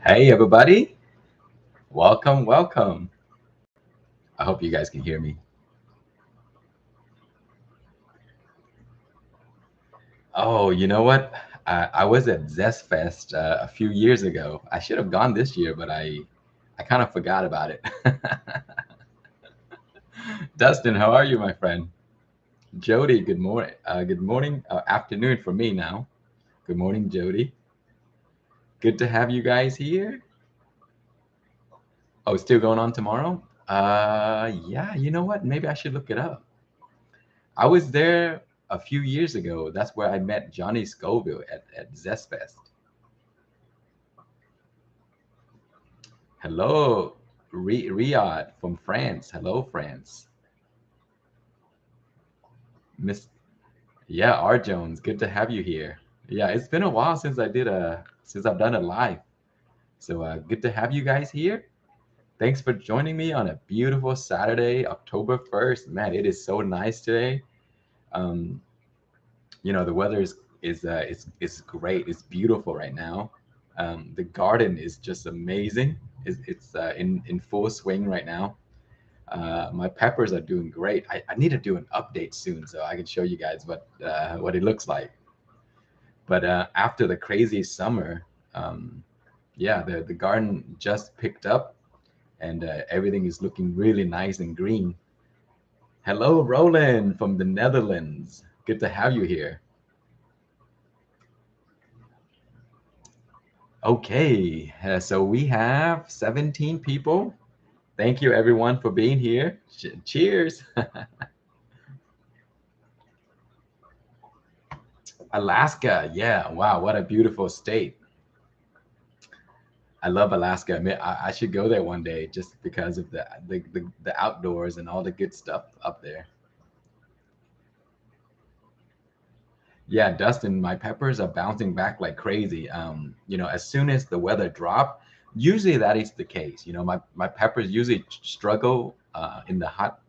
Hey, everybody. Welcome, welcome. I hope you guys can hear me. Oh, you know what? I was at Zest Fest a few years ago. I should have gone this year, but I kind of forgot about it. Dustin, how are you, my friend? Jody, good morning. Good morning, afternoon for me now. Good morning, Jody. Good to have you guys here. Oh, still going on tomorrow? Yeah, you know what? Maybe I should look it up. I was there a few years ago. That's where I met Johnny Scoville at Zest Fest. Hello, Riyadh from France. Hello, France. Miss, yeah, R Jones. Good to have you here. Yeah, it's been a while since I've done it live. So good to have you guys here. Thanks for joining me on a beautiful Saturday, October 1st. Man, it is so nice today. Um, the weather is great. It's beautiful right now. The garden is just amazing. It's in full swing right now. My peppers are doing great. I need to do an update soon so I can show you guys what it looks like. But after the crazy summer, um, yeah, the garden just picked up and everything is looking really nice and green. Hello, Roland from the Netherlands. Good to have you here. Okay, so we have 17 people. Thank you everyone for being here. Cheers. Alaska, yeah, wow, what a beautiful state. I love Alaska. I mean, I should go there one day just because of the outdoors and all the good stuff up there. Yeah, Dustin, my peppers are bouncing back like crazy. As soon as the weather drop, usually that is the case. My peppers usually struggle in the hot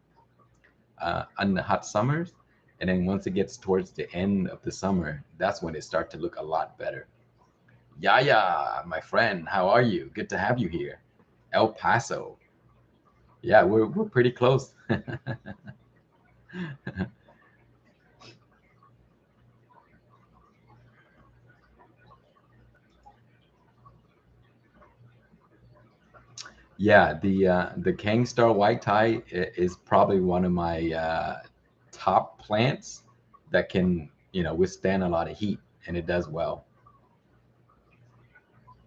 summers, and then once it gets towards the end of the summer, that's when they start to look a lot better. Yaya, my friend, how are you? Good to have you here. El Paso. Yeah, we're pretty close. Yeah, the Kingster White Tie is probably one of my top plants that can withstand a lot of heat, and it does well.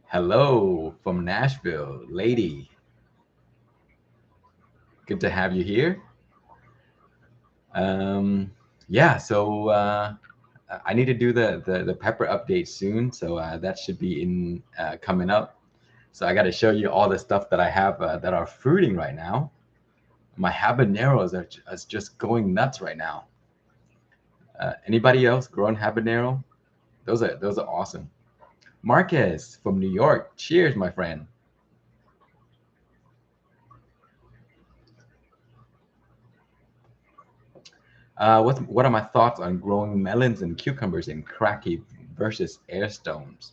Hello from Nashville, lady. Good to have you here. Um, yeah, so I need to do the pepper update soon, so that should be in coming up. So I got to show you all the stuff that I have that are fruiting right now. My habaneros are just going nuts right now. Anybody else growing habanero? Those are awesome. Marquez from New York. Cheers, my friend. What are my thoughts on growing melons and cucumbers in Cracky versus air stones?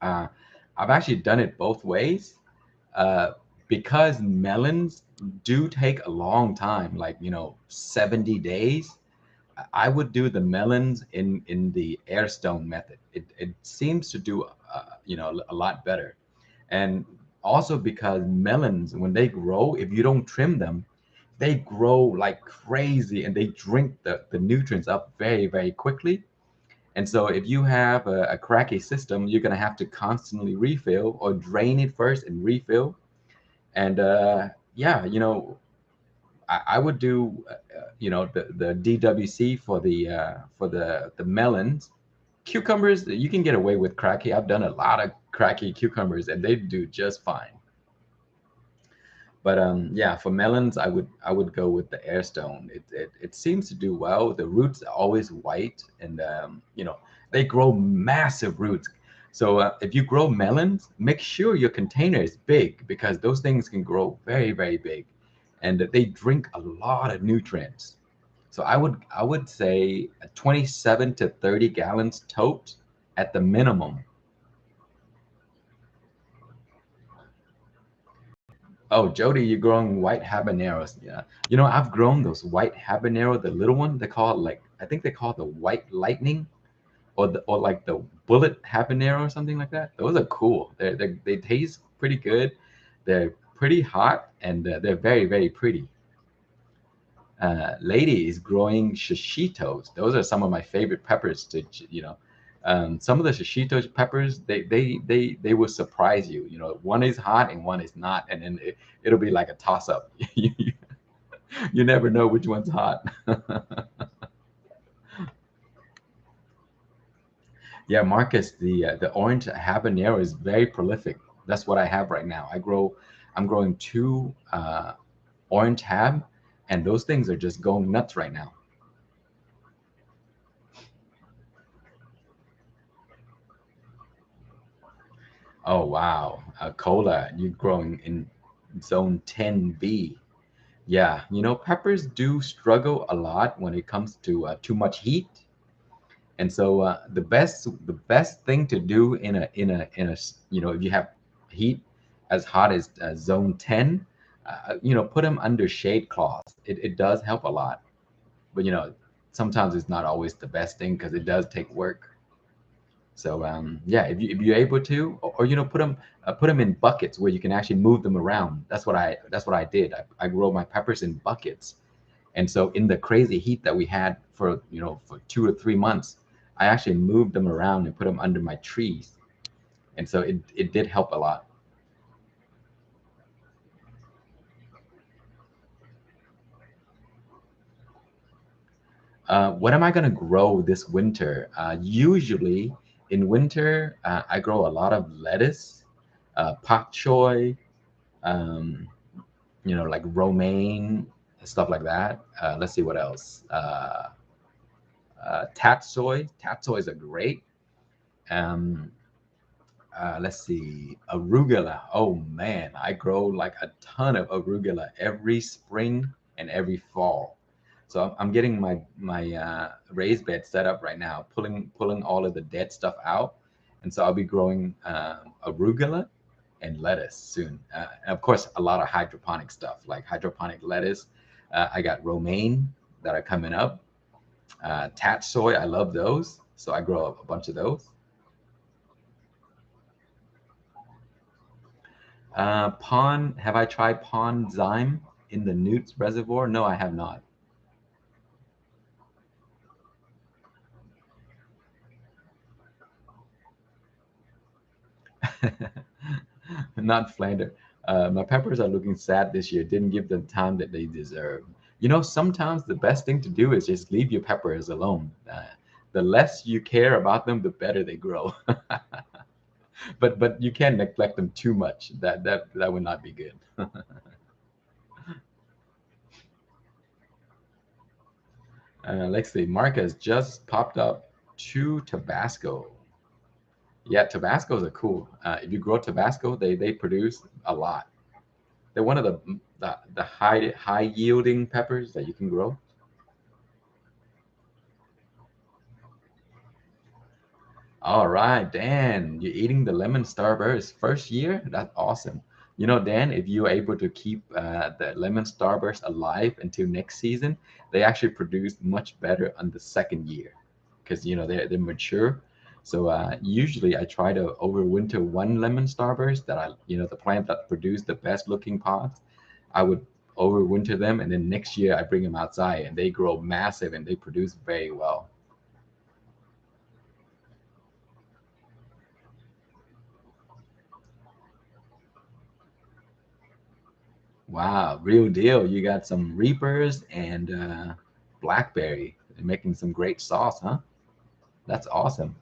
Uh, I've actually done it both ways. Uh, because melons do take a long time, like 70 days. I would do the melons in the air stone method. It seems to do a lot better, and also because melons, when they grow, if you don't trim them, they grow like crazy and they drink the nutrients up very, very quickly. And so if you have a cracky system, you're going to have to constantly refill or drain it first and refill. And yeah, I would do the DWC for the melons. Cucumbers, you can get away with cracky. I've done a lot of cracky cucumbers and they do just fine. But yeah, for melons, I would go with the airstone. It seems to do well. The roots are always white, and they grow massive roots. So if you grow melons, make sure your container is big because those things can grow very, very big, and they drink a lot of nutrients. So I would say 27 to 30 gallons totes at the minimum. Oh, Jody, you're growing white habaneros. Yeah. You know, I've grown those white habanero, the little one. They call it like, I think they call it the white lightning, or like the bullet habanero or something like that. Those are cool. They taste pretty good. They're pretty hot, and they're very, very pretty. Lady is growing shishitos. Those are some of my favorite peppers to, some of the shishito peppers, they will surprise you. You know, one is hot and one is not, and then it'll be like a toss up. You never know which one's hot. Yeah, Marcus, the orange habanero is very prolific. That's what I have right now. I'm growing two orange hab, and those things are just going nuts right now. Oh wow, cola, you're growing in zone 10B. Yeah, you know, peppers do struggle a lot when it comes to too much heat, and so the best thing to do if you have heat as hot as zone 10, put them under shade cloths. It does help a lot, but sometimes it's not always the best thing because it does take work. So yeah, if you're able to, or put them in buckets where you can actually move them around. That's what I did. I grow my peppers in buckets, and so in the crazy heat that we had for 2 or 3 months, I actually moved them around and put them under my trees, and so it did help a lot. What am I gonna grow this winter? Usually in winter, I grow a lot of lettuce, pak choy, um, like romaine, stuff like that. Let's see what else. Tatsoi. Tatsois are great. Um, let's see, arugula. Oh man, I grow like a ton of arugula every spring and every fall. So I'm getting my raised bed set up right now, pulling all of the dead stuff out, and so I'll be growing arugula and lettuce soon. And of course, a lot of hydroponic stuff like hydroponic lettuce. I got romaine that are coming up. Tat soy, I love those, so I grow a bunch of those. Pond, have I tried pond zyme in the Newts Reservoir? No, I have not. Not Flander. My peppers are looking sad this year. Didn't give them time that they deserve. Sometimes the best thing to do is just leave your peppers alone. The less you care about them, the better they grow. But you can't neglect them too much. That would not be good. Let's see. Marcus just popped up two Tabasco. Yeah, Tabascos are cool. If you grow Tabasco, they produce a lot. They're one of the high yielding peppers that you can grow. All right, Dan, you're eating the lemon starburst first year. That's awesome. Dan, if you're able to keep the lemon starburst alive until next season, they actually produce much better on the second year because they're mature. So usually I try to overwinter one lemon starburst that the plant that produced the best looking pods. I would overwinter them, and then next year I bring them outside and they grow massive and they produce very well. Wow, real deal. You got some Reapers and Blackberry. They're making some great sauce, huh? That's awesome.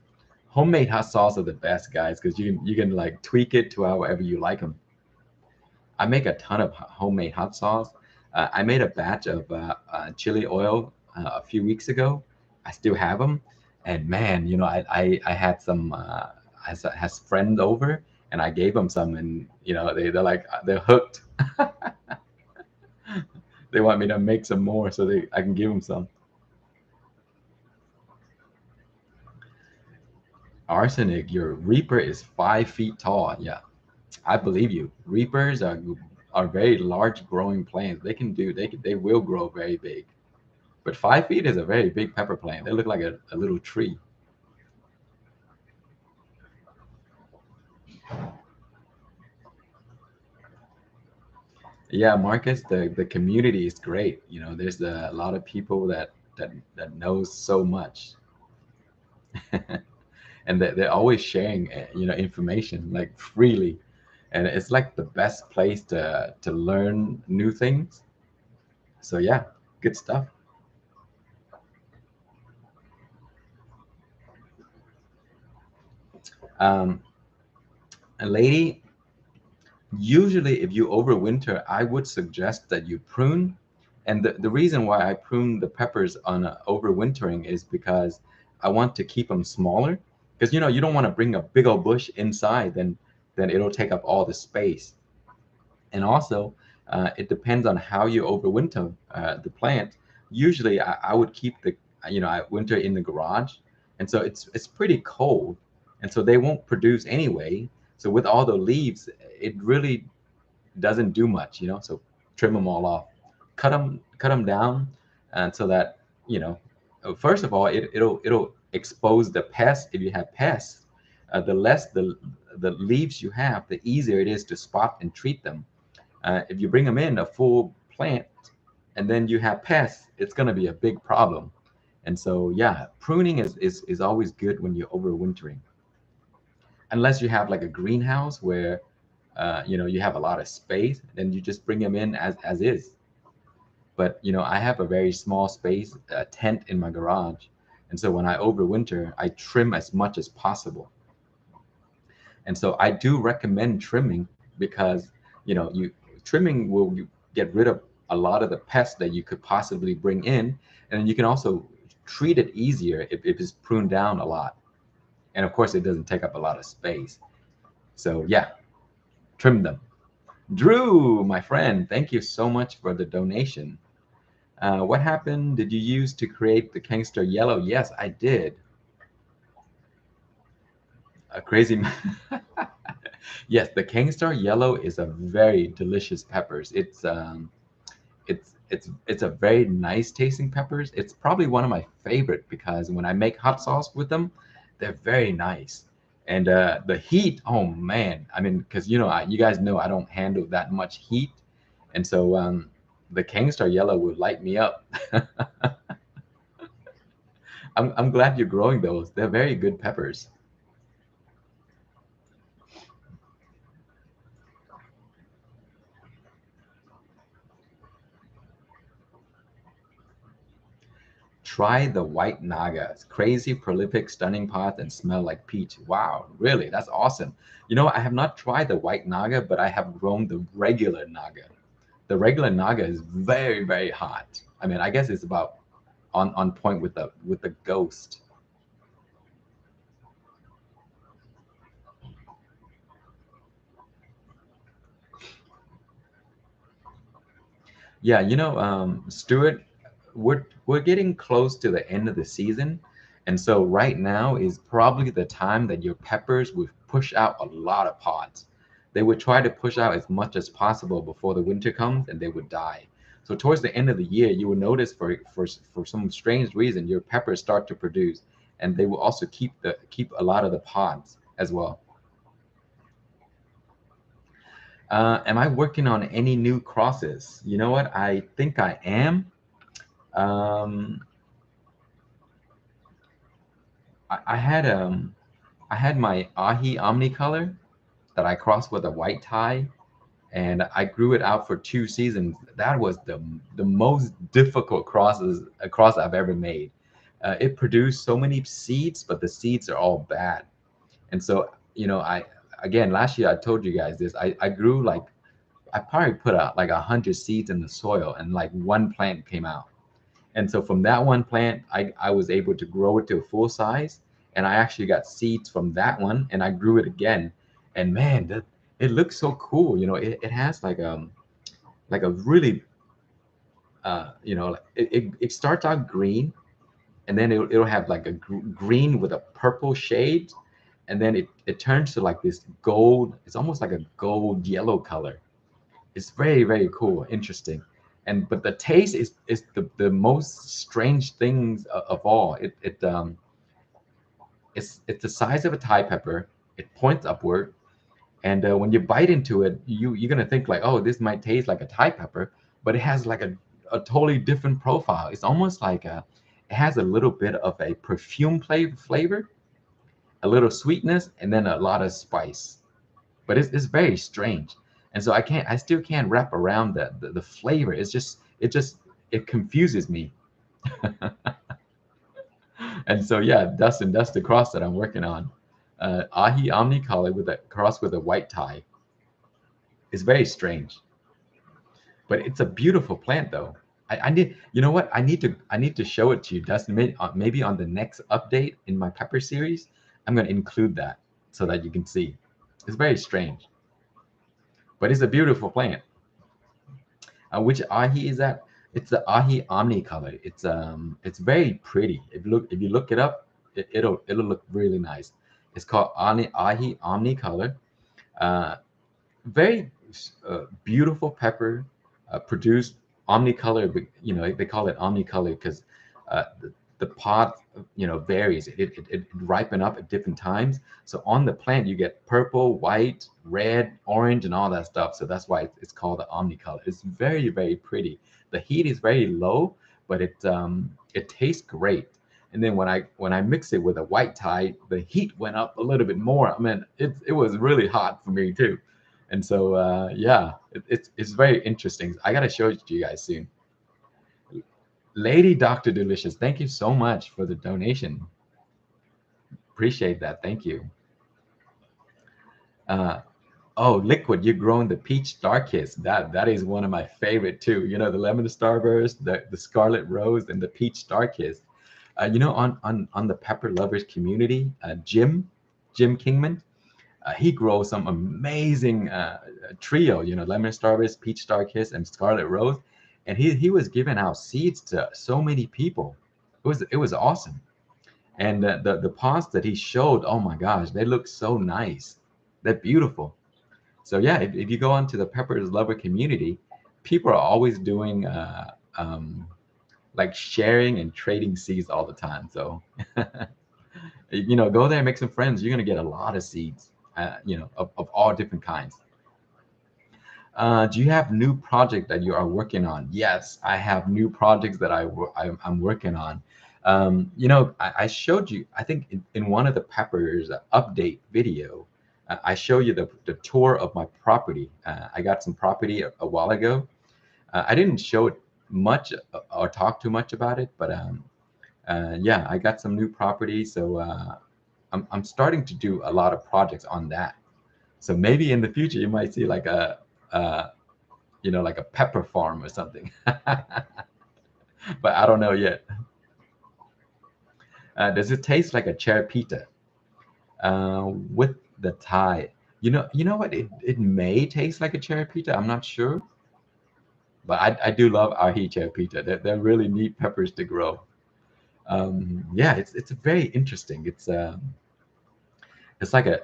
Homemade hot sauce are the best, guys, because you can like tweak it to however you like them. I make a ton of homemade hot sauce. I made a batch of chili oil a few weeks ago. I still have them, and man, I had some has friends over, and I gave them some, and they're like they're hooked. They want me to make some more so I can give them some. Arsenic, your Reaper is 5 feet tall. Yeah, I believe you. Reapers are are very large growing plants. They will grow very big. But 5 feet is a very big pepper plant. They look like a little tree. Yeah, Marcus, the community is great. There's a lot of people that knows so much, and they're always sharing information like freely, and it's like the best place to learn new things. So yeah, good stuff. Um, and lady, usually if you overwinter, I would suggest that you prune. And the reason why I prune the peppers on overwintering is because I want to keep them smaller. Because you don't want to bring a big old bush inside, then it'll take up all the space. And also, it depends on how you overwinter the plant. Usually, I would keep I winter in the garage, and so it's pretty cold, and so they won't produce anyway. So with all the leaves, it really doesn't do much, So trim them all off, cut them down, and so that first of all, it'll expose the pests. If you have pests, the less the leaves you have, the easier it is to spot and treat them. If you bring them in a full plant and then you have pests, it's going to be a big problem. And so, yeah, pruning is always good when you're overwintering, unless you have like a greenhouse where you have a lot of space, then you just bring them in as is. But I have a very small space, a tent in my garage, and so when I overwinter, I trim as much as possible. And so I do recommend trimming because you trimming will get rid of a lot of the pests that you could possibly bring in, and then you can also treat it easier if it's pruned down a lot. And of course, it doesn't take up a lot of space. So yeah, trim them. Drew, my friend, thank you so much for the donation. What happened did you use to create the Kingster Yellow? Yes, I did. A crazy. Yes, the Kingster Yellow is a very delicious peppers. It's a very nice tasting peppers. It's probably one of my favorite because when I make hot sauce with them, they're very nice. And the heat, oh man, I mean, because you guys know I don't handle that much heat, and so the Kingster Yellow will light me up. I'm glad you're growing those. They're very good peppers. Try the white nagas. Crazy, prolific, stunning pods and smell like peach. Wow, really? That's awesome. I have not tried the white naga, but I have grown the regular naga. The regular naga is very, very hot. I mean, I guess it's about on point with the ghost. Yeah, Stuart, we're getting close to the end of the season, and so right now is probably the time that your peppers would push out a lot of pods. They would try to push out as much as possible before the winter comes, and they would die. So towards the end of the year, you will notice for some strange reason your peppers start to produce, and they will also keep a lot of the pods as well. Am I working on any new crosses? You know what? I think I am. Um, I had my Ahi Omnicolor that I crossed with a white tie, and I grew it out for 2 seasons. That was the most difficult cross I've ever made. It produced so many seeds, but the seeds are all bad. And so, I again last year I told you guys this. I grew like I probably put out like 100 seeds in the soil, and like one plant came out. And so from that one plant, I was able to grow it to a full size. And I actually got seeds from that one and I grew it again. And man, it looks so cool. It has like a really it starts out green, and then it'll have like a green with a purple shade, and then it turns to like this gold. It's almost like a gold yellow color. It's very, very cool, interesting. And but the taste is the most strange things of all. It's the size of a Thai pepper. It points upward, and when you bite into it, you're gonna think like, oh, this might taste like a Thai pepper, but it has like a totally different profile. It's almost like it has a little bit of a perfume flavor, a little sweetness, and then a lot of spice. But it's very strange, and so I still can't wrap around the flavor. It confuses me. And so yeah, Dustin, that's the cross that I'm working on. Ahi omnicolor with a cross with a white tie. It's very strange, but it's a beautiful plant though. I need, you know what? I need to show it to you, Dustin. Maybe on the next update in my pepper series, I'm going to include that so that you can see. It's very strange, but it's a beautiful plant. Which ahi is that? It's the ahi omnicolor. It's very pretty. If you look it up, it'll look really nice. It's called ahi omnicolor. Uh, Very beautiful pepper, produced omnicolor. You know, they call it omnicolor because the pod, varies. It ripen up at different times. So on the plant, you get purple, white, red, orange, and all that stuff. So that's why it's called the omnicolor. It's very, very pretty. The heat is very low, but it tastes great. And then when I mix it with a white tie, the heat went up a little bit more. I mean, it was really hot for me too. And so yeah, it's very interesting. I gotta show it to you guys soon. Lady Dr. Delicious, thank you so much for the donation. Appreciate that. Thank you. Uh, oh, Liquid, you're growing the peach star kiss. That is one of my favorite too. You know, the lemon starburst, the scarlet rose, and the peach star kiss. On the pepper lovers community, Jim Kingman, he grows some amazing trio. You know, lemon starburst, peach star kiss, and scarlet rose, and he was giving out seeds to so many people. It was awesome. And the pots that he showed, oh my gosh, they look so nice. They're beautiful. So yeah, if you go onto the peppers lover community, people are always doing like sharing and trading seeds all the time. So go there and make some friends. You're gonna get a lot of seeds, of all different kinds. Do you have new project that you are working on? Yes, I have new projects that I'm working on. I showed you, I think in one of the Peppers update video, I show you the tour of my property. I got some property a while ago. I didn't show it much or talk too much about it, but yeah, I got some new property. So I'm starting to do a lot of projects on that. So maybe in the future you might see like a like a pepper farm or something. But I don't know yet. Does it taste like a cherry pita with the Thai? You know what? It may taste like a cherry pita. I'm not sure, but I do love ahi cherry pita. They're really neat peppers to grow. Yeah, it's very interesting. It's like a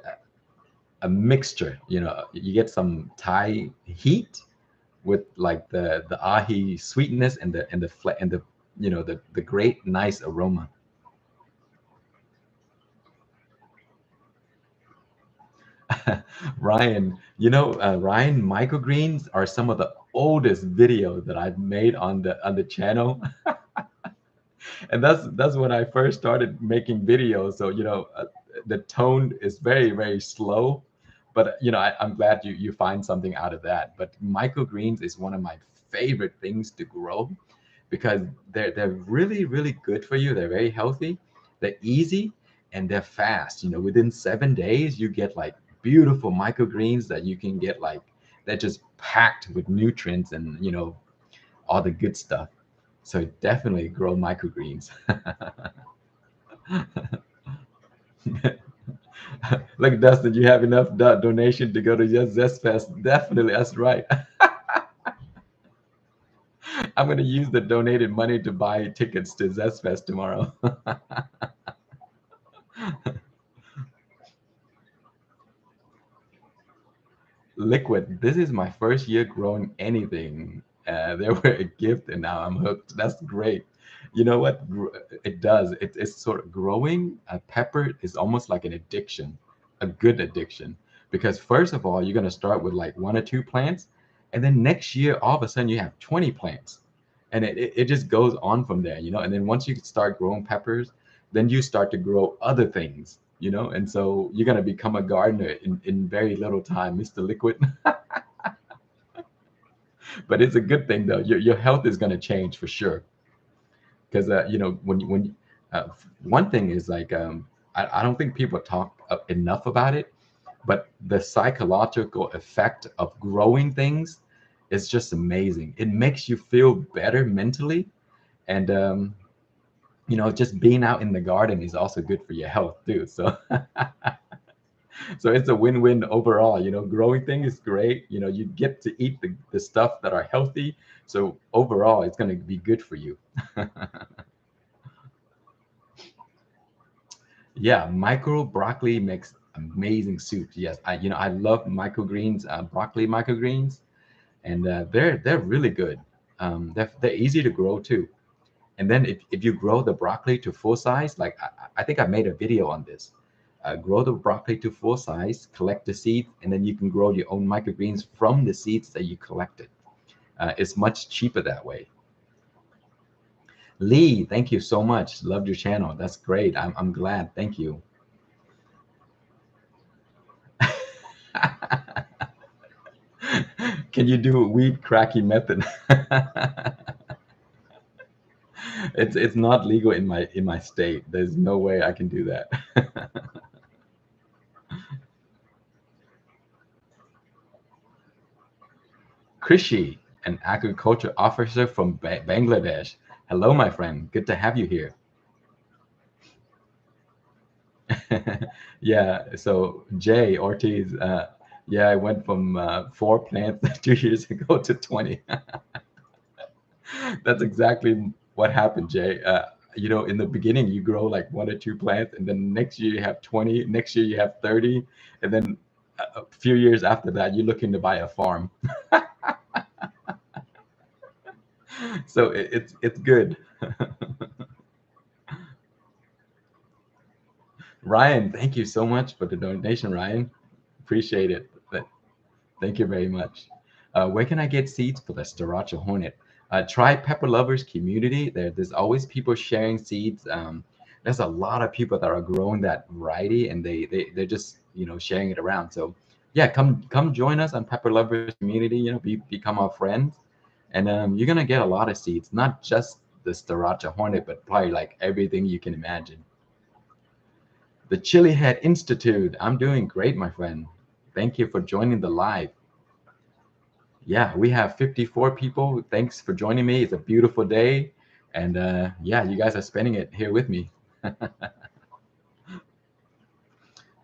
mixture. You get some Thai heat with like the ahi sweetness and the great nice aroma. Ryan, Ryan, microgreens are some of the oldest videos that I've made on the channel. And that's when I first started making videos. So the tone is very, very slow, but I'm glad you find something out of that. But microgreens is one of my favorite things to grow because they're really, really good for you. They're very healthy, they're easy, and they're fast. Within 7 days you get like beautiful microgreens that you can get like they're just packed with nutrients and all the good stuff. So definitely grow microgreens. Look, Dustin, you have enough donation to go to Yes Zest Fest. Definitely, that's right. I'm going to use the donated money to buy tickets to Zest Fest tomorrow. Liquid, this is my first year growing anything. They were a gift, and now I'm hooked. That's great. You know what? It does. It's sort of growing a pepper is almost like an addiction, a good addiction. Because first of all, you're gonna start with like one or two plants, and then next year, all of a sudden, you have 20 plants, and it just goes on from there, you know. And then once you start growing peppers, then you start to grow other things, you know. And so you're gonna become a gardener in very little time, Mr. Liquid. But it's a good thing though. Your health is gonna change for sure. Because you know, one thing is like I don't think people talk enough about it, but the psychological effect of growing things is just amazing. It makes you feel better mentally, and you know, just being out in the garden is also good for your health too. So so it's a win-win overall. You know, growing thing is great. You know, you get to eat the stuff that are healthy, so overall it's going to be good for you. Yeah, micro broccoli makes amazing soups. Yes, I love microgreens, broccoli microgreens, and they're really good. They're easy to grow too. And then if you grow the broccoli to full size, like I think I made a video on this. Grow the broccoli to full size, collect the seeds, and then you can grow your own microgreens from the seeds that you collected. It's much cheaper that way. Lee, thank you so much. Loved your channel. That's great. I'm glad. Thank you. Can you do weed cracky method? It's not legal in my state. There's no way I can do that. Krishi, an agriculture officer from Bangladesh. Hello, my friend. Good to have you here. Yeah, so Jay Ortiz, yeah, I went from 4 plants 2 years ago to 20. That's exactly what happened, Jay. You know, in the beginning, you grow like one or two plants, and then next year you have 20, next year you have 30, and then a few years after that, you're looking to buy a farm. So it's good. Ryan, thank you so much for the donation, Ryan. Appreciate it. Thank you very much. Where can I get seeds for the Sriracha Hornet? Try Pepper Lovers Community. There's always people sharing seeds. There's a lot of people that are growing that variety, and they're just, you know, sharing it around. So yeah, come join us on Pepper Lovers Community. You know, become our friends, and you're gonna get a lot of seeds, not just the Sriracha Hornet, but probably like everything you can imagine. The Chili Head Institute. I'm doing great, my friend. Thank you for joining the live. Yeah, we have 54 people. Thanks for joining me. It's a beautiful day. And yeah, you guys are spending it here with me.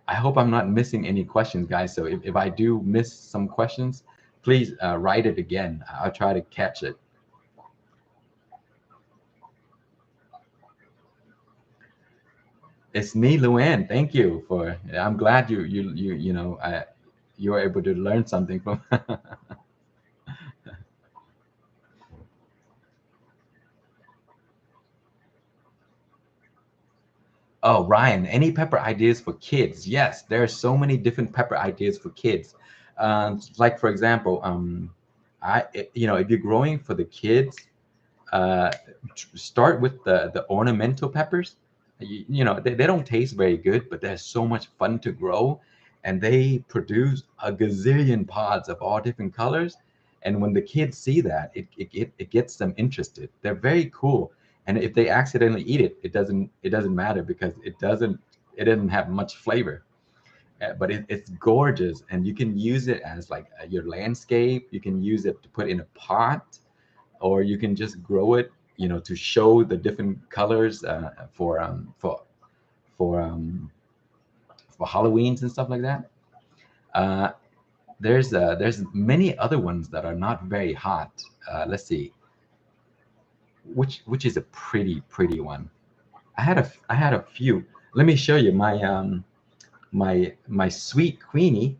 I hope I'm not missing any questions, guys. So if I do miss some questions, please write it again. I'll try to catch it. It's me, Luann. Thank you for. I'm glad you know you were able to learn something from. Oh, Ryan, any pepper ideas for kids? Yes, there are so many different pepper ideas for kids. Like for example, you know, if you're growing for the kids, uh, start with the ornamental peppers. You know, they don't taste very good, but they're so much fun to grow, and they produce a gazillion pods of all different colors. And when the kids see that, it gets them interested. They're very cool, and if they accidentally eat it, it doesn't matter because it doesn't have much flavor. But it's gorgeous, and you can use it as like your landscape. You can use it to put in a pot, or you can just grow it, you know, to show the different colors for for Halloweens and stuff like that. Uh, there's many other ones that are not very hot. Let's see, which is a pretty one. I had a few. Let me show you my my sweet queenie.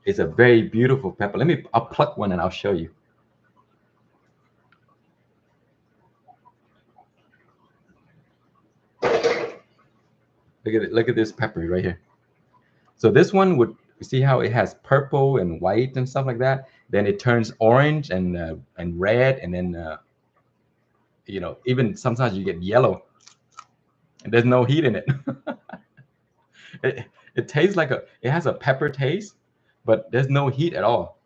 It's a very beautiful pepper. I'll pluck one and I'll show you. Look at it. Look at this pepper right here. So this one would, see how it has purple and white and stuff like that. Then it turns orange and red, and then even sometimes you get yellow, and there's no heat in it. It tastes like it has a pepper taste, but there's no heat at all.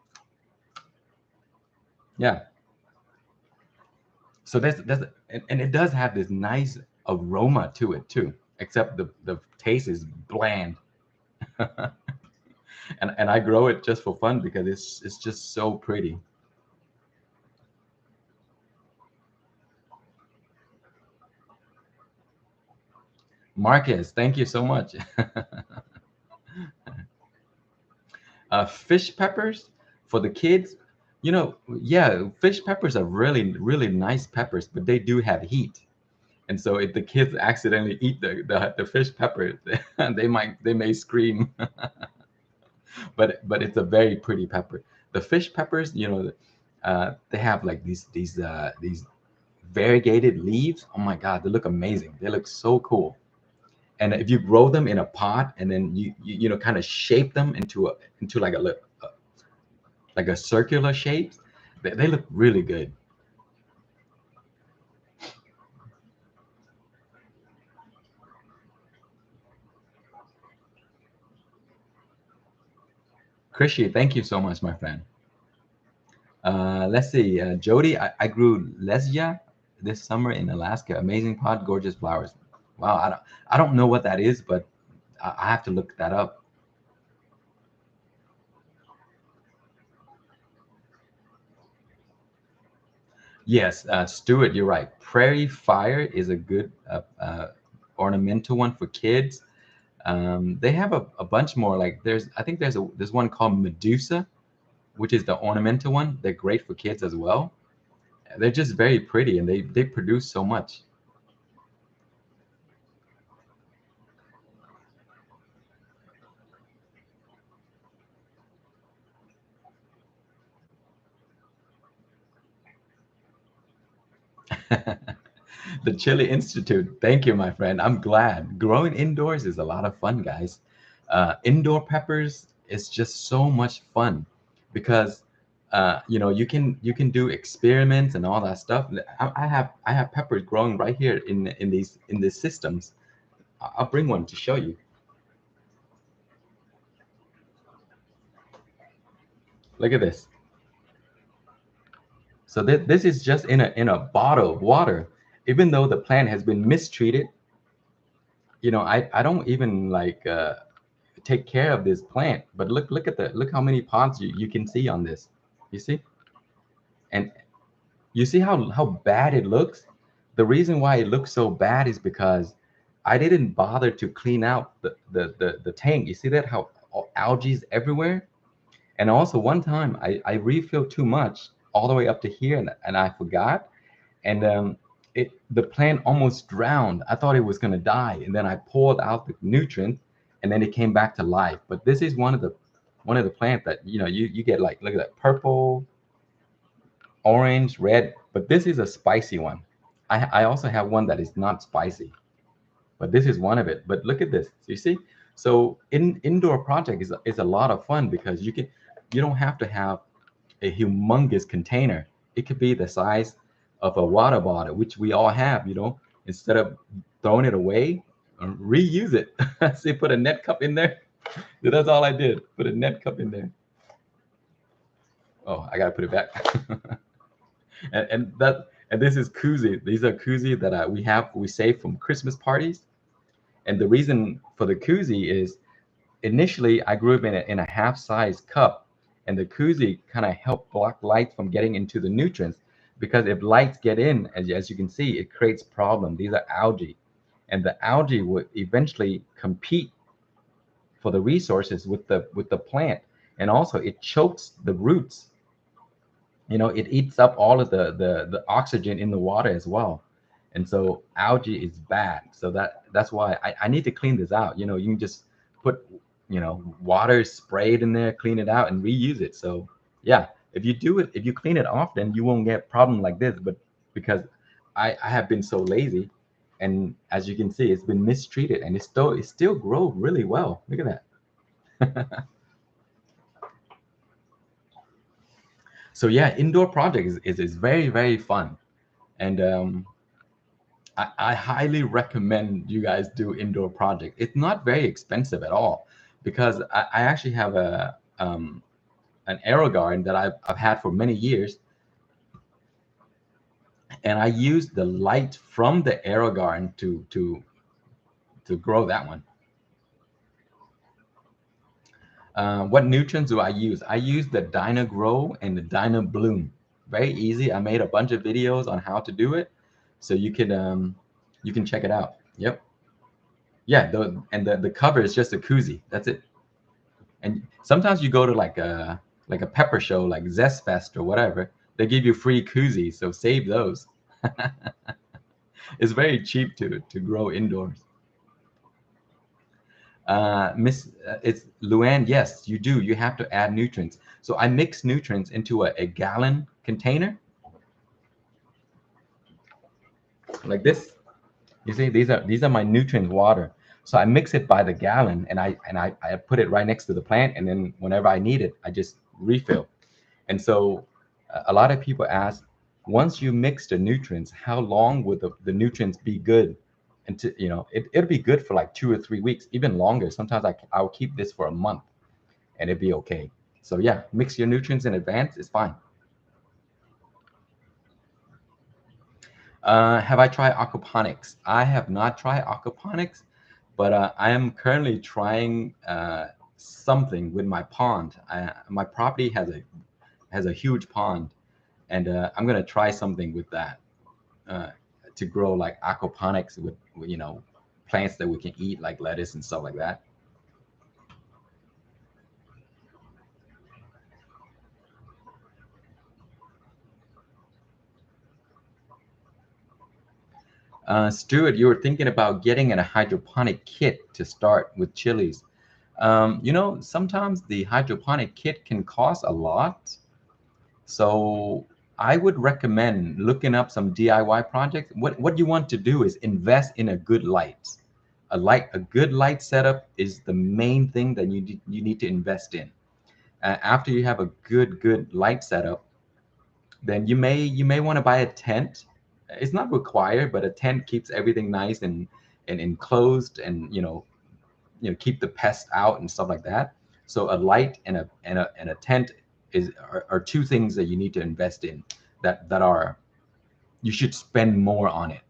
Yeah. So and it does have this nice aroma to it too, except the taste is bland. And I grow it just for fun because it's just so pretty. Marcus, thank you so much. Fish peppers for the kids, yeah, fish peppers are really, really nice peppers, but they do have heat. And so if the kids accidentally eat the fish pepper, they may scream. But it's a very pretty pepper. The fish peppers, they have like these variegated leaves. Oh my God, they look amazing. They look so cool. And if you grow them in a pot and then you kind of shape them into like a circular shape, they look really good. Krishy, thank you so much, my friend. Let's see, Jody, I grew Lesia this summer in Alaska. Amazing pot, gorgeous flowers. Wow, I don't know what that is, but I have to look that up. Yes, Stuart, you're right. Prairie Fire is a good ornamental one for kids. They have a bunch more. Like I think there's one called Medusa, which is the ornamental one. They're great for kids as well. They're just very pretty, and they produce so much. The Chili Institute. Thank you, my friend. I'm glad. Growing indoors is a lot of fun, guys. Indoor peppers is just so much fun because you can do experiments and all that stuff. I have peppers growing right here in these systems. I'll bring one to show you. Look at this. So this is just in a bottle of water. Even though the plant has been mistreated, I don't even like take care of this plant. But look how many pods you can see on this. You see? And you see how bad it looks? The reason why it looks so bad is because I didn't bother to clean out the tank. You see that how algae is everywhere? And also one time I refilled too much all the way up to here, and I forgot. And the plant almost drowned. I thought it was going to die, and then I poured out the nutrients, and then it came back to life. But this is one of the plants that you get, like, look at that, purple, orange, red. But this is a spicy one. I also have one that is not spicy, but this is one of it. But look at this. You see? So indoor project is a lot of fun because you don't have to have a humongous container. It could be the size of a water bottle, which we all have, instead of throwing it away, reuse it. See, put a net cup in there. That's all I did. Put a net cup in there. Oh, I gotta put it back. And this is koozie. These are koozie that we save from Christmas parties. And the reason for the koozie is initially I grew up in a half-size cup, and the koozie kind of helped block light from getting into the nutrients, because if lights get in, as you can see, it creates problem. These are algae, and the algae would eventually compete for the resources with the plant, and also it chokes the roots. It eats up all of the oxygen in the water as well. And so algae is bad. So that's why I need to clean this out. You can just put water is sprayed in there, clean it out, and reuse it. So yeah, if you clean it often, you won't get problem like this. But because I have been so lazy, and as you can see, it's been mistreated, and it still grow really well. Look at that. So yeah, indoor project is very very fun, and I highly recommend you guys do indoor project. It's not very expensive at all, because I actually have an arrow garden that I've had for many years, and I use the light from the arrow garden to grow that one. What nutrients do I use? I use the Dyna Grow and the Dyna Bloom. Very easy. I made a bunch of videos on how to do it, so you can check it out. Yep. Yeah. The cover is just a koozie. That's it. And sometimes you go to like a pepper show, like Zest Fest or whatever. They give you free koozies, so save those. It's very cheap to grow indoors. Miss, it's Luann. Yes, you do. You have to add nutrients. So I mix nutrients into a gallon container like this. You see, these are my nutrient water. So I mix it by the gallon, and I put it right next to the plant, and then whenever I need it, I just refill. And so a lot of people ask, once you mix the nutrients, how long would the nutrients be good? And it'll be good for like 2 or 3 weeks, even longer. Sometimes I'll keep this for a month and it'd be okay. So yeah, mix your nutrients in advance. It's fine. Have I tried aquaponics? I have not tried aquaponics, but I am currently trying something with my pond. My property has a huge pond, and I'm gonna try something with that uh, to grow like aquaponics with plants that we can eat, like lettuce and stuff like that. Stuart, you were thinking about getting a hydroponic kit to start with chilies. Sometimes the hydroponic kit can cost a lot. So I would recommend looking up some DIY projects. What you want to do is invest in a good light. A good light setup is the main thing that you need to invest in. After you have a good light setup, then you may want to buy a tent. It's not required, but a tent keeps everything nice and enclosed, and keep the pests out and stuff like that. So a light and a tent are two things that you need to invest in, that are you should spend more on it.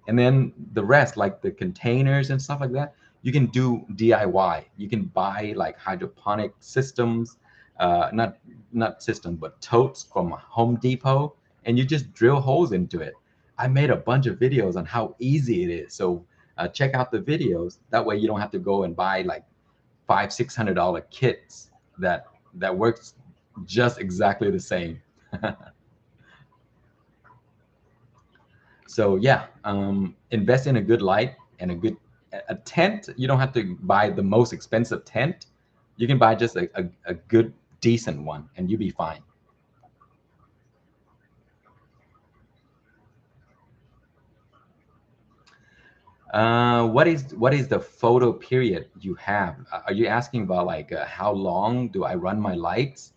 And then the rest, like the containers and stuff like that, you can do DIY. You can buy like hydroponic systems, not systems, but totes from Home Depot, and you just drill holes into it. I made a bunch of videos on how easy it is. So check out the videos. That way you don't have to go and buy like $500-600 kits that works just exactly the same. So yeah, invest in a good light and a tent. You don't have to buy the most expensive tent. You can buy just a good decent one, and you'll be fine. What is the photo period you have? Are you asking about like how long do I run my lights?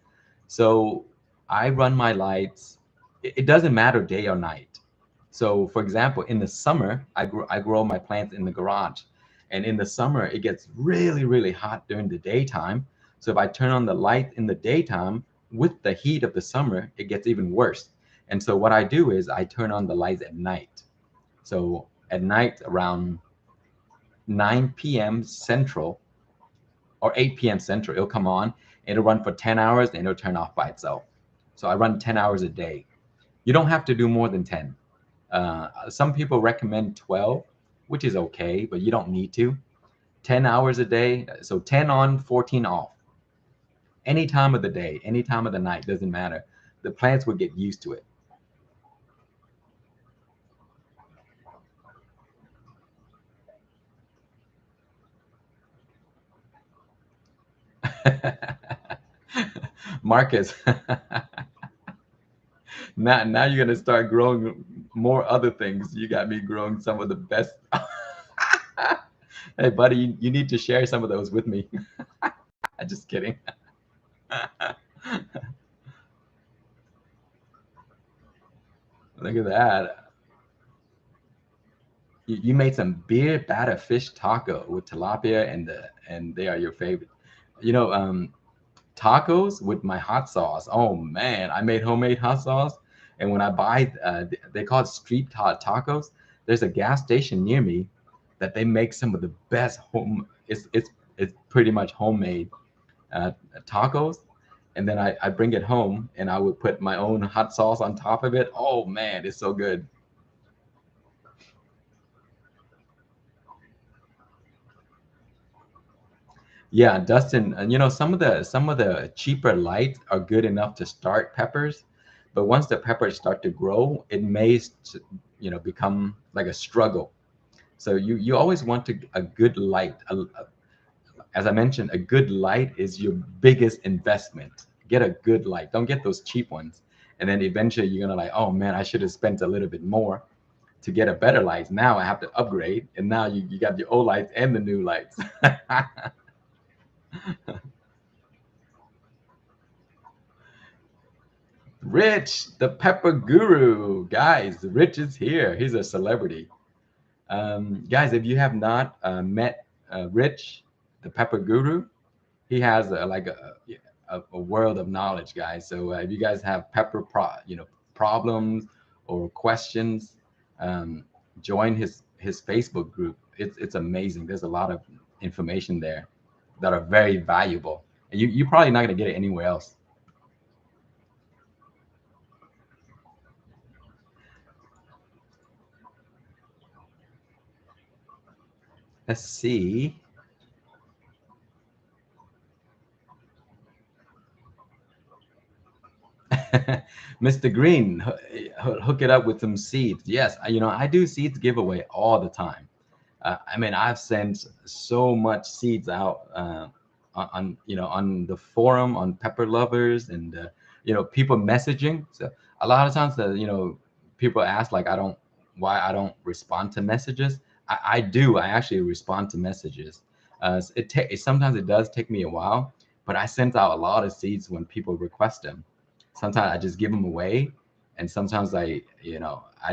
So I run my lights. It doesn't matter day or night. So for example, in the summer, I grow my plants in the garage, and in the summer it gets really really hot during the daytime. So if I turn on the light in the daytime, with the heat of the summer, it gets even worse. And so what I do is I turn on the lights at night. So at night around 9 p.m. Central or 8 p.m. Central, it'll come on. It'll run for 10 hours and it'll turn off by itself. So I run 10 hours a day. You don't have to do more than 10. Some people recommend 12, which is okay, but you don't need to. 10 hours a day, so 10 on, 14 off. Any time of the day, any time of the night, doesn't matter. The plants will get used to it. Marcus, now you're gonna start growing more other things. You got me growing some of the best. Hey, buddy, you need to share some of those with me. I'm just kidding. Look at that. You made some beer batter fish taco with tilapia and they are your favorite. You know, tacos with my hot sauce. Oh man, I made homemade hot sauce, and when I buy, they call it street tacos. There's a gas station near me that they make some of the best home. It's pretty much homemade uh, tacos, and then I bring it home and I would put my own hot sauce on top of it. Oh man, it's so good. Yeah, Dustin, and you know some of the cheaper lights are good enough to start peppers, but once the peppers start to grow, it may become like a struggle. So you always want a good light. As I mentioned, a good light is your biggest investment. Get a good light. Don't get those cheap ones. And then eventually you're gonna like, oh man, I should have spent a little bit more to get a better light. Now I have to upgrade, and now you got the old lights and the new lights. Rich, the pepper guru. Guys, Rich is here. He's a celebrity. Guys, if you have not met Rich, the pepper guru, he has a world of knowledge, guys. So if you guys have problems or questions, um, join his Facebook group. It's amazing. There's a lot of information there that are very valuable, and you're probably not gonna get it anywhere else. Let's see. Mr. Green, hook it up with some seeds. Yes, I do seeds giveaway all the time. I mean, I've sent so much seeds out on the forum on Pepper Lovers and people messaging. So a lot of times people ask like why I don't respond to messages. I do. I actually respond to messages. Sometimes it does take me a while, but I sent out a lot of seeds when people request them. Sometimes I just give them away, and sometimes I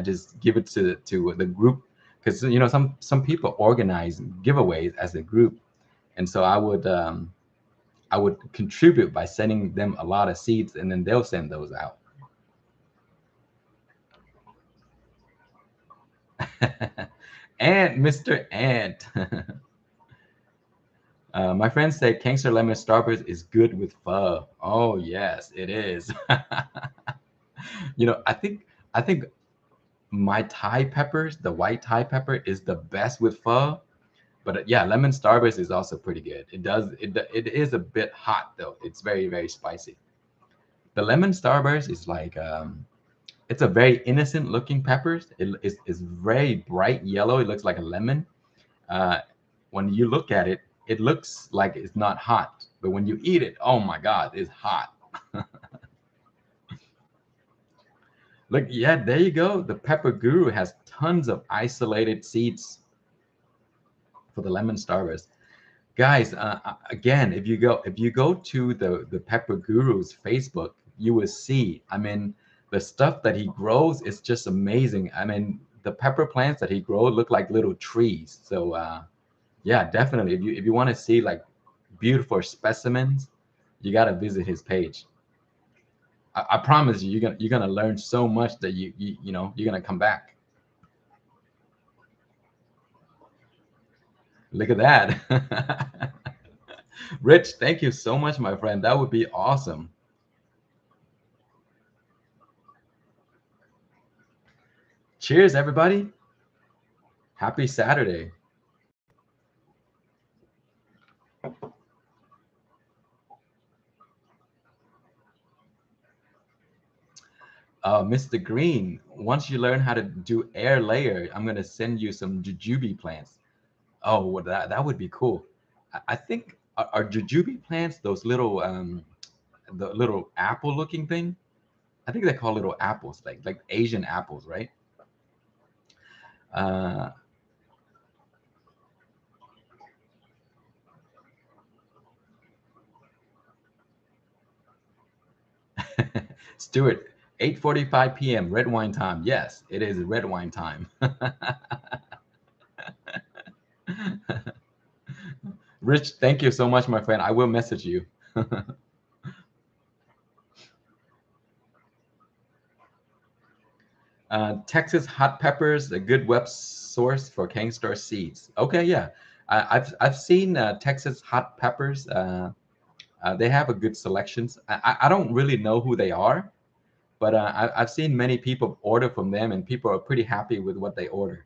just give it to the group because some people organize giveaways as a group, and so I would contribute by sending them a lot of seeds, and then they'll send those out. Ant, Mr. Ant. My friends say Kingster Lemon Starburst is good with pho. Oh yes, it is. I think my Thai peppers, the white Thai pepper, is the best with pho. But yeah, lemon starburst is also pretty good. It is a bit hot though. It's very very spicy. The lemon starburst is like it's a very innocent looking peppers. It's very bright yellow. It looks like a lemon. Uh, when you look at it, it looks like it's not hot, but when you eat it, oh my God, it's hot. Look, yeah, there you go. The pepper guru has tons of isolated seeds for the lemon starburst. Guys, again, if you go to the Pepper Guru's Facebook, you will see. I mean, the stuff that he grows is just amazing. I mean, the pepper plants that he grows look like little trees. So yeah, definitely. If you want to see like beautiful specimens, you got to visit his page. I promise you, you're gonna learn so much that you're gonna come back. Look at that. Rich, thank you so much, my friend. That would be awesome. Cheers, everybody. Happy Saturday. Mr. Green, once you learn how to do air layer, I'm going to send you some jujube plants. Oh, well, that would be cool. I think are jujube plants those little the little apple looking thing? I think they call little apples, like Asian apples, right? Uh, Stuart, 8:45 p.m. red wine time. Yes, it is red wine time. Rich, thank you so much, my friend. I will message you. Texas hot peppers, a good web source for Kingster seeds. Okay, yeah, I've seen Texas hot peppers. They have a good selections. I don't really know who they are, but I've seen many people order from them, and people are pretty happy with what they order.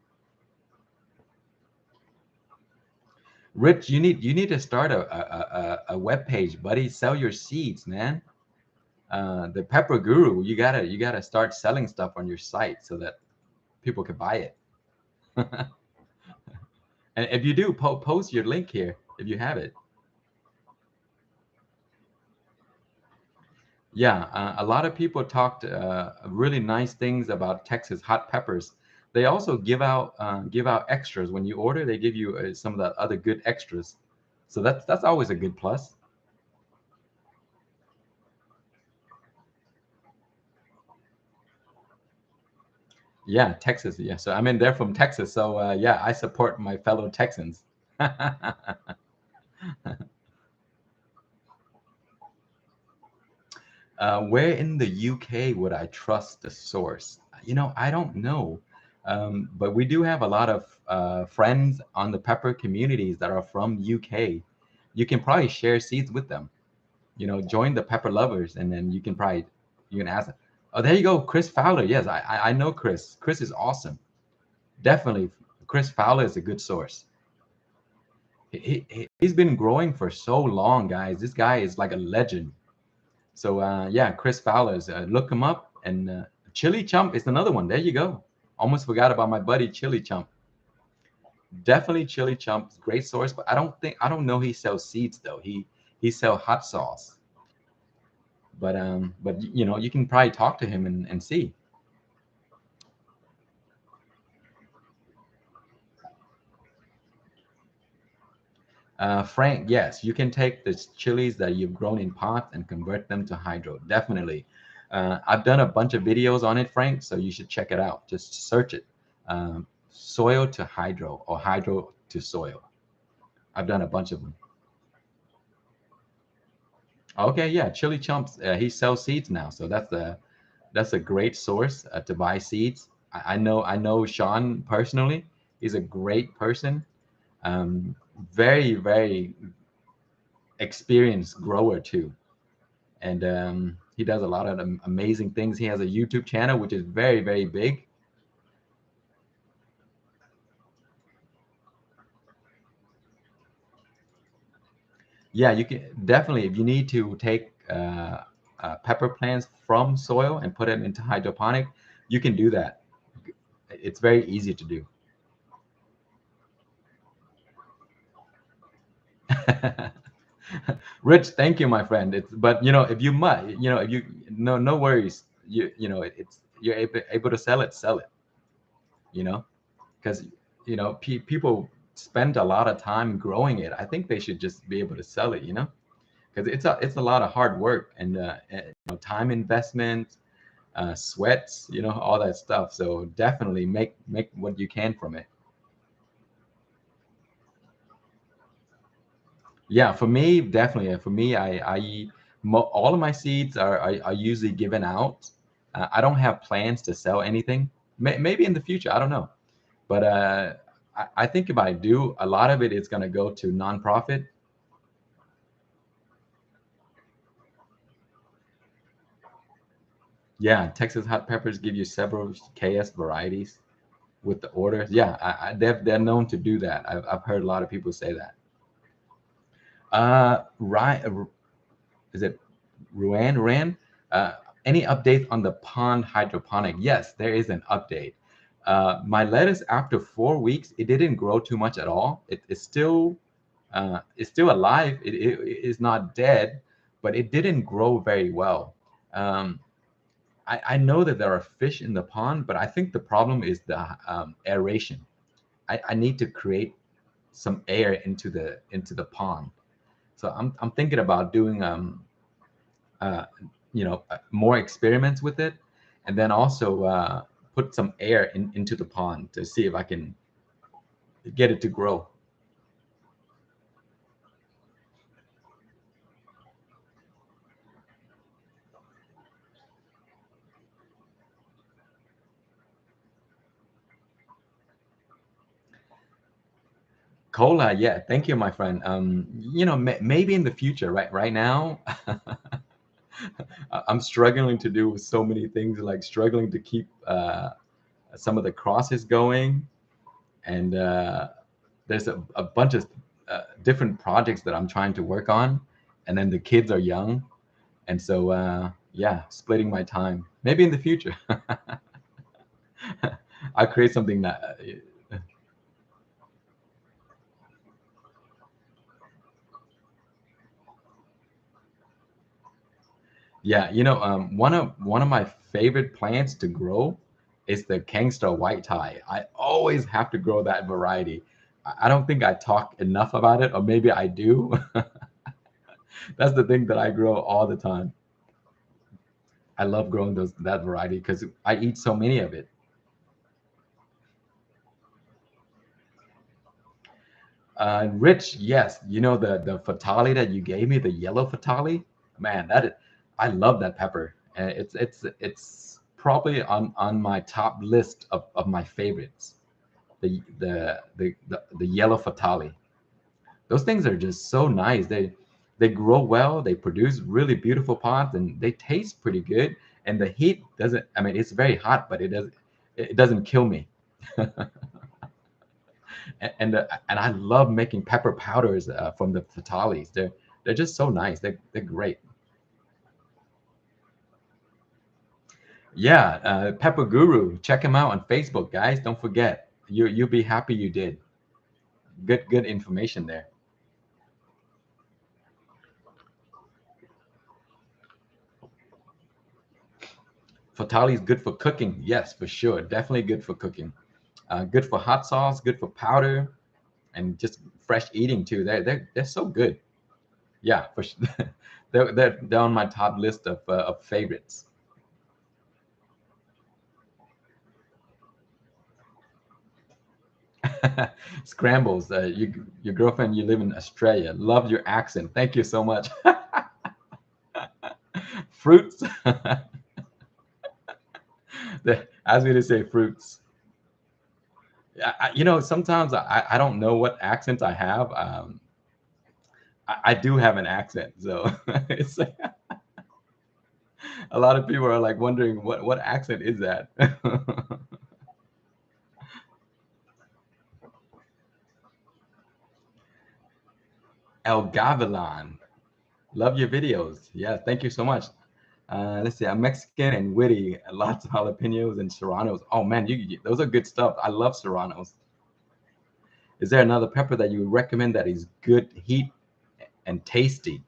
Rich, you need to start a web page, buddy. Sell your seeds, man. The Pepper Guru, you gotta start selling stuff on your site so that people can buy it. And if you do, post your link here if you have it. Yeah, a lot of people talked really nice things about Texas hot peppers. They also give out extras when you order. They give you some of the other good extras, so that's always a good plus. Yeah, Texas. Yeah, so I mean they're from Texas, so yeah, I support my fellow Texans. Where in the UK would I trust the source? I don't know. But we do have a lot of friends on the pepper communities that are from UK. You can probably share seeds with them. Join the pepper lovers, and then you can ask them. Oh, there you go, Chris Fowler. Yes, I know Chris. Chris is awesome. Definitely, Chris Fowler is a good source. He's been growing for so long, guys. This guy is like a legend. So yeah, Chris Fowler's look him up, and Chili Chump is another one. There you go. Almost forgot about my buddy Chili Chump. Definitely Chili Chump's great source, but I don't know he sells seeds though. He sell hot sauce, but you can probably talk to him and see. Frank, yes, you can take the chilies that you've grown in pots and convert them to hydro. Definitely. I've done a bunch of videos on it, Frank, so you should check it out. Just search it. Soil to hydro or hydro to soil. I've done a bunch of them. Okay, yeah, Chili Chumps. He sells seeds now, so that's a great source to buy seeds. I know Sean personally. He's a great person. Um, very very experienced grower too, and he does a lot of amazing things. He has a YouTube channel which is very very big. Yeah, you can definitely, if you need to take pepper plants from soil and put them into hydroponic, you can do that. It's very easy to do. Rich, thank you, my friend. But if you might, if you no worries. It's you're able to sell it. You know, because people spend a lot of time growing it. I think they should just be able to sell it. Because it's a lot of hard work and time investment, sweats, all that stuff. So definitely make what you can from it. Yeah, for me, definitely. For me, all of my seeds are usually given out. I don't have plans to sell anything. Maybe in the future, I don't know. But I think if I do, a lot of it is going to go to nonprofit. Yeah, Texas hot peppers give you several KS varieties with the orders. Yeah, they're known to do that. I've heard a lot of people say that. Right, is it Ruan? Uh, any updates on the pond hydroponic? Yes, there is an update. My lettuce, after 4 weeks, it didn't grow too much at all. It's still It's still alive. It is not dead, but it didn't grow very well. Um, I know that there are fish in the pond, but I think the problem is the aeration. I need to create some air into the pond. So I'm thinking about doing uh, more experiments with it, and then also put some air into the pond to see if I can get it to grow. Cola, yeah, thank you, my friend. Maybe in the future, right? Right now, I'm struggling to do so many things, like struggling to keep some of the crosses going, and there's a bunch of different projects that I'm trying to work on, and then the kids are young, and so yeah, splitting my time. Maybe in the future, I'll create something that. Yeah, one of my favorite plants to grow is the Kingster White Tie. I always have to grow that variety. I don't think I talk enough about it, or maybe I do. That's the thing that I grow all the time. I love growing that variety because I eat so many of it. Rich, yes, the fatali that you gave me, the yellow fatali, man, I love that pepper, and it's probably on my top list of my favorites. The yellow fatali. Those things are just so nice. They grow well. They produce really beautiful pods, and they taste pretty good. And the heat doesn't. I mean, it's very hot, but it doesn't kill me. And I love making pepper powders from the fatalis. They're just so nice. They're great. Yeah, Pepper Guru. Check him out on Facebook, guys. Don't forget. You'll be happy you did. Good information there. Fatali is good for cooking. Yes, for sure. Definitely good for cooking. Good for hot sauce. Good for powder, and just fresh eating too. They're so good. Yeah, for sure. They're on my top list of favorites. Scrambles. Your girlfriend. You live in Australia. Love your accent. Thank you so much. Fruits. They asked me to say fruits. Sometimes I don't know what accents I have. I do have an accent, so it's a lot of people are like wondering what accent is that. El Gavilan, love your videos. Yeah, thank you so much. Let's see, I'm Mexican and witty, lots of jalapenos and serranos. Oh man, those are good stuff. I love serranos. Is there another pepper that you recommend that is good heat and tasty?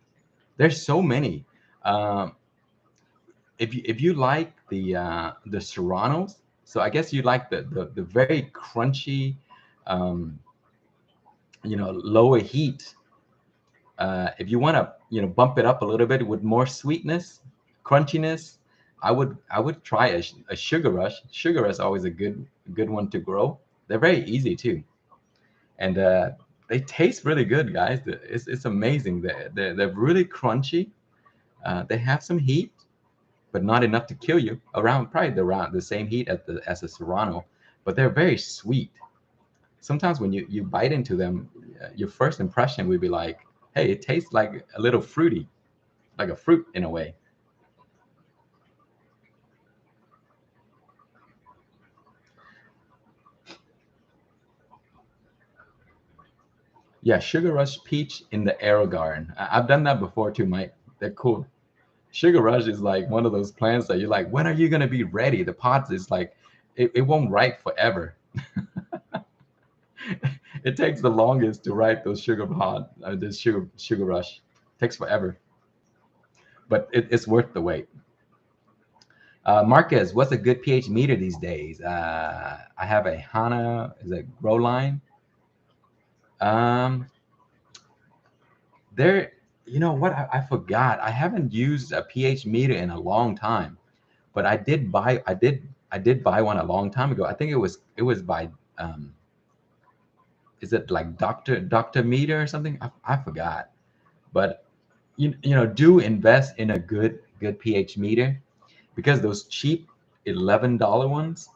There's so many. Um, if you like the serranos, so I guess you like the very crunchy, um, lower heat. If you want to bump it up a little bit with more sweetness, crunchiness, I would try a sugar rush. Sugar rush is always a good one to grow. They're very easy too, and they taste really good, guys. It's amazing. They're really crunchy. They have some heat, but not enough to kill you. Around the same heat as a serrano, but they're very sweet. Sometimes when you bite into them, your first impression would be like, hey, it tastes like a little fruity, like a fruit in a way. Yeah, sugar rush peach in the arrow garden. I've done that before too, Mike. They're cool. Sugar rush is like one of those plants that you're like, when are you gonna be ready? The pots is like, it won't ripe forever. It takes the longest to write those sugar pod, this sugar rush. Takes forever, but it's worth the wait. Marquez, what's a good pH meter these days? I have a Hana, is it Grow Line? Um, there, you know what? I forgot. I haven't used a pH meter in a long time, but I did buy one a long time ago. I think it was by um, is it like Doctor Meter or something? I forgot. But do invest in a good pH meter because those cheap $11 ones,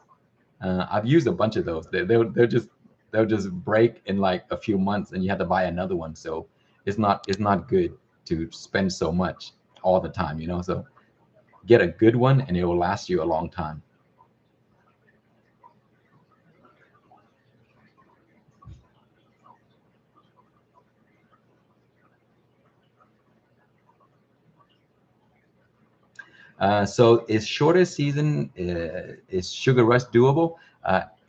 I've used a bunch of those. They'll just break in like a few months, and you have to buy another one. So it's not good to spend so much all the time. So get a good one, and it will last you a long time. So is shorter season is sugar rush doable?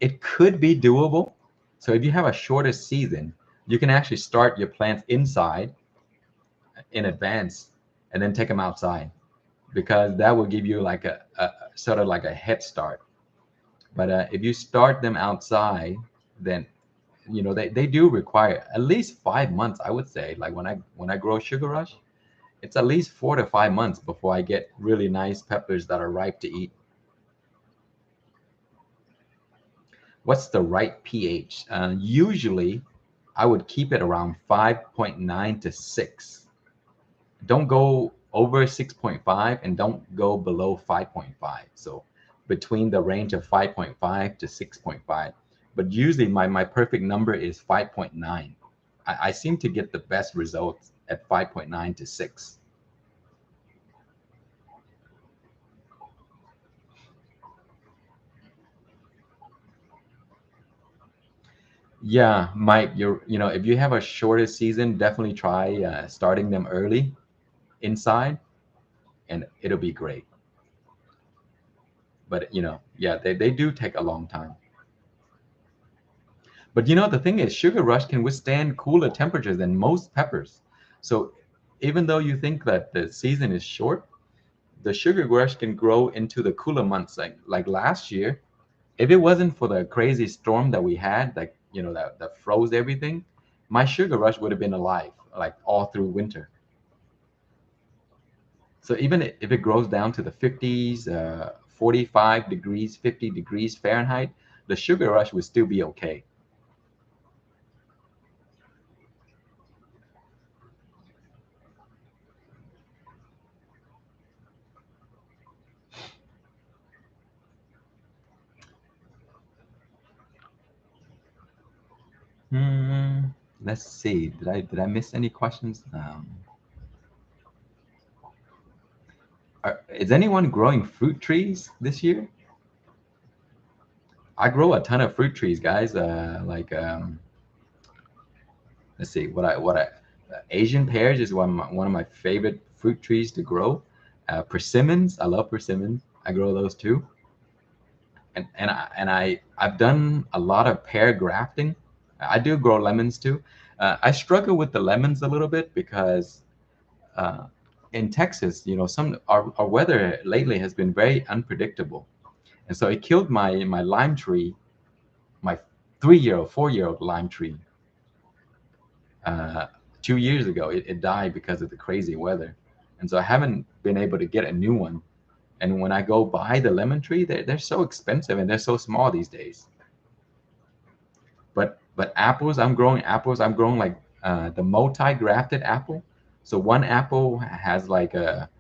It could be doable. So if you have a shorter season, you can actually start your plants inside in advance and then take them outside because that will give you like a sort of like a head start. But if you start them outside, then they do require at least 5 months, I would say. Like when I grow sugar rush, it's at least 4 to 5 months before I get really nice peppers that are ripe to eat. What's the right pH? Usually, I would keep it around 5.9 to 6. Don't go over 6.5 and don't go below 5.5. So between the range of 5.5 to 6.5. But usually my perfect number is 5.9. I seem to get the best results at 5.9 to 6. Yeah, Mike, if you have a shorter season, definitely try starting them early inside, and it'll be great. But yeah, they do take a long time. But the thing is, sugar rush can withstand cooler temperatures than most peppers. So even though you think that the season is short, the sugar rush can grow into the cooler months. Like last year, if it wasn't for the crazy storm that we had, like that froze everything, my sugar rush would have been alive like all through winter. So even if it grows down to the 50s, 45 degrees, 50 degrees Fahrenheit, the sugar rush would still be okay. Hmm, let's see. Did I miss any questions? Is anyone growing fruit trees this year? I grow a ton of fruit trees, guys. Like let's see what I Asian pears is one of my favorite fruit trees to grow. Persimmons, I love persimmons. I grow those too. I've done a lot of pear grafting. I do grow lemons too. I struggle with the lemons a little bit because uh, in Texas, some our weather lately has been very unpredictable, and so it killed my lime tree, my 3-year-old, 4-year-old lime tree. Uh, 2 years ago, it died because of the crazy weather, and so I haven't been able to get a new one. And when I go buy the lemon tree, they're so expensive and they're so small these days. But apples, I'm growing apples. I'm growing like the multi-grafted apple. So one apple has like a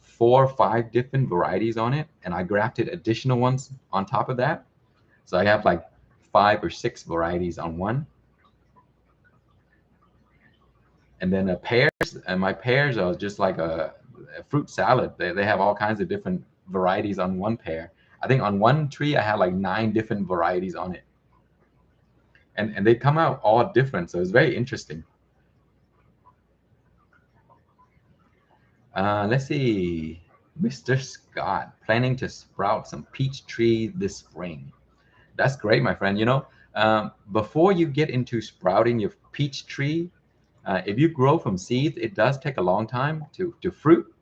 4 or 5 different varieties on it, and I grafted additional ones on top of that. So I have like 5 or 6 varieties on one. And then pears, and my pears are just like a fruit salad. They have all kinds of different varieties on one pear. I think on one tree I had like 9 different varieties on it, and they come out all different. So it's very interesting. Let's see. Mr. Scott planning to sprout some peach tree this spring. That's great, my friend. Before you get into sprouting your peach tree, if you grow from seeds, it does take a long time to fruit.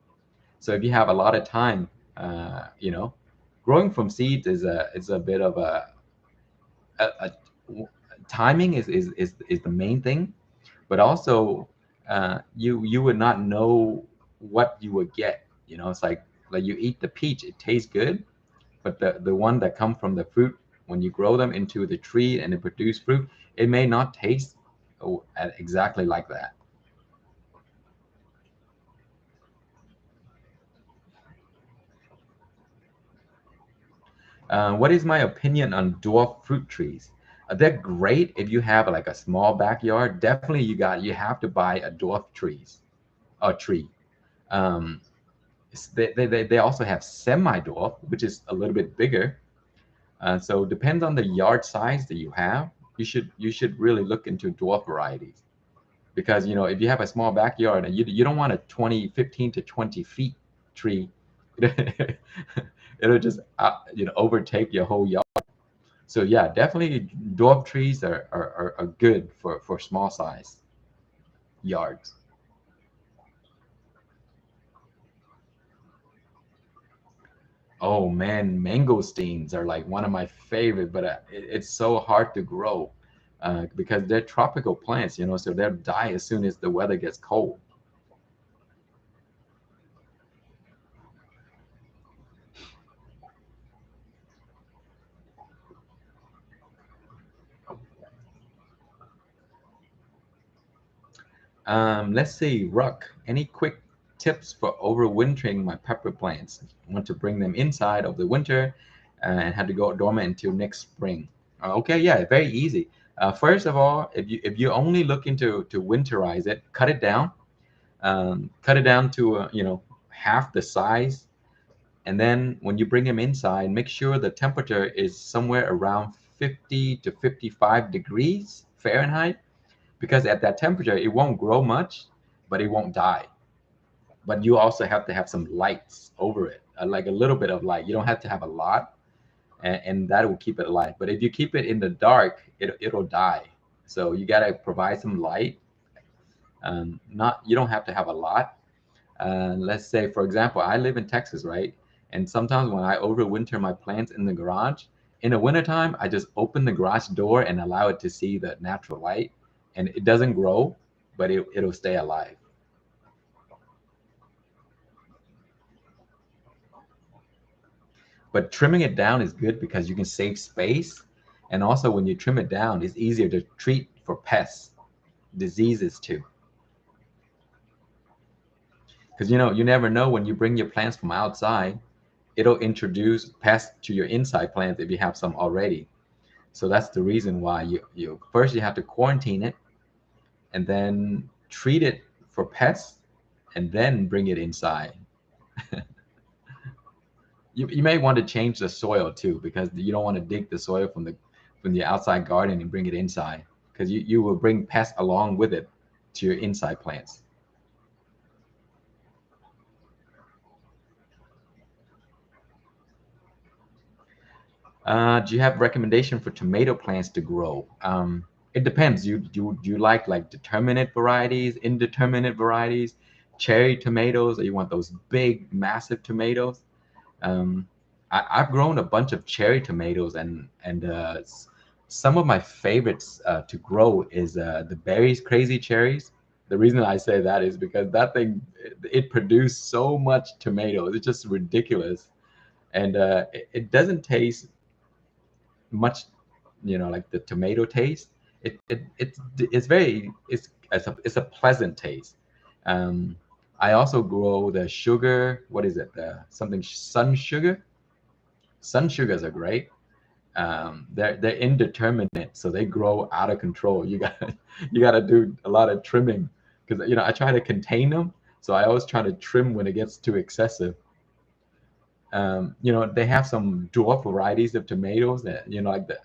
So if you have a lot of time, you know, growing from seeds is a bit of a timing is the main thing, but also you would not know what you would get. You know, it's like you eat the peach, it tastes good, but the one that come from the fruit, when you grow them into the tree and it produce fruit, it may not taste exactly like that. What is my opinion on dwarf fruit trees? They're great if you have like a small backyard. Definitely, you have to buy a dwarf tree. Um, they also have semi dwarf, which is a little bit bigger. So depends on the yard size that you have. You should really look into dwarf varieties, because if you have a small backyard and you don't want a 15 to 20 feet tree. It'll just overtake your whole yard. So yeah, definitely dwarf trees are good for small size yards. Oh man, mangosteens are like one of my favorite, but it's so hard to grow because they're tropical plants, so they'll die as soon as the weather gets cold. Let's see, Ruck, any quick tips for overwintering my pepper plants? I want to bring them inside of the winter and have to go dormant until next spring. Okay, yeah, very easy. First of all, if you only looking to winterize it, cut it down to half the size, and then when you bring them inside, make sure the temperature is somewhere around 50 to 55 degrees Fahrenheit, because at that temperature it won't grow much, but it won't die. But you also have to have some lights over it, like a little bit of light. You don't have to have a lot, and that will keep it alive. But if you keep it in the dark, it'll die. So you got to provide some light. Not You don't have to have a lot. Let's say, for example, I live in Texas, right? And sometimes when I overwinter my plants in the garage, in the wintertime, I just open the garage door and allow it to see the natural light. And it doesn't grow, but it'll stay alive. But trimming it down is good because you can save space. And also, when you trim it down, it's easier to treat for pests, diseases too. Because you never know when you bring your plants from outside, it'll introduce pests to your inside plants if you have some already. So that's the reason why you first you have to quarantine it and then treat it for pests and then bring it inside. You may want to change the soil too, because you don't want to dig the soil from the outside garden and bring it inside, because you will bring pests along with it to your inside plants. Do you have recommendation for tomato plants to grow? It depends. Do you like determinate varieties, indeterminate varieties, cherry tomatoes, or you want those big, massive tomatoes? Um, I've grown a bunch of cherry tomatoes, and some of my favorites to grow is the Berries Crazy Cherries. The reason I say that is because that thing it produced so much tomatoes. It's just ridiculous, and it doesn't taste much, like the tomato taste. It's very it's a pleasant taste. Um, I also grow the sugar. What is it? The something sun sugar. Sun sugars are great. They're indeterminate, so they grow out of control. You got to do a lot of trimming, because I try to contain them. So I always try to trim when it gets too excessive. They have some dwarf varieties of tomatoes that like the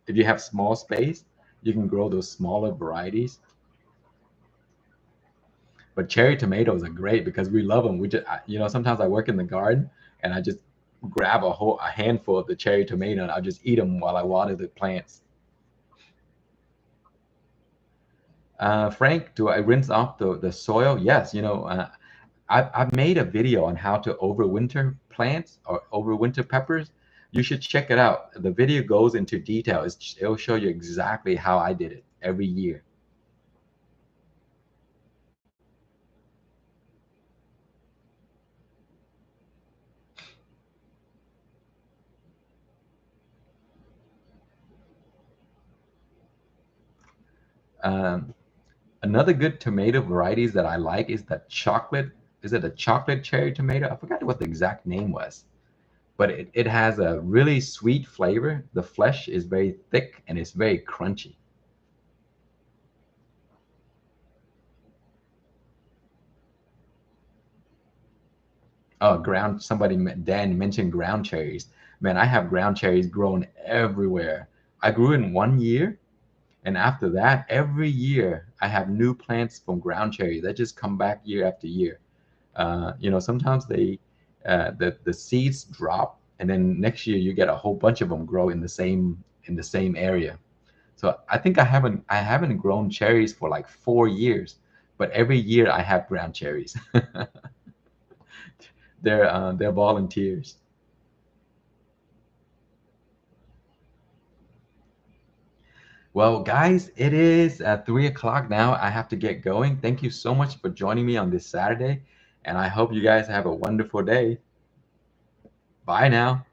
if you have small space, you can grow those smaller varieties. But cherry tomatoes are great because we love them. Sometimes I work in the garden and I just grab a handful of the cherry tomato and I just eat them while I water the plants. Frank, do I rinse off the soil? Yes. I've made a video on how to overwinter plants or overwinter peppers. You should check it out. The video goes into detail. It'll show you exactly how I did it every year. Um, Another good tomato varieties that I like is the chocolate. Is it a chocolate cherry tomato? I forgot what the exact name was, but it has a really sweet flavor. The flesh is very thick and it's very crunchy. Oh, Dan mentioned ground cherries. Man, I have ground cherries growing everywhere. I grew in 1 year, and after that, every year I have new plants from ground cherries that just come back year after year. Sometimes the seeds drop, and then next year you get a whole bunch of them grow in the same area. So I think I haven't grown cherries for like 4 years, but every year I have ground cherries. They're volunteers. Well, guys, it is 3 o'clock now. I have to get going. Thank you so much for joining me on this Saturday, and I hope you guys have a wonderful day. Bye now.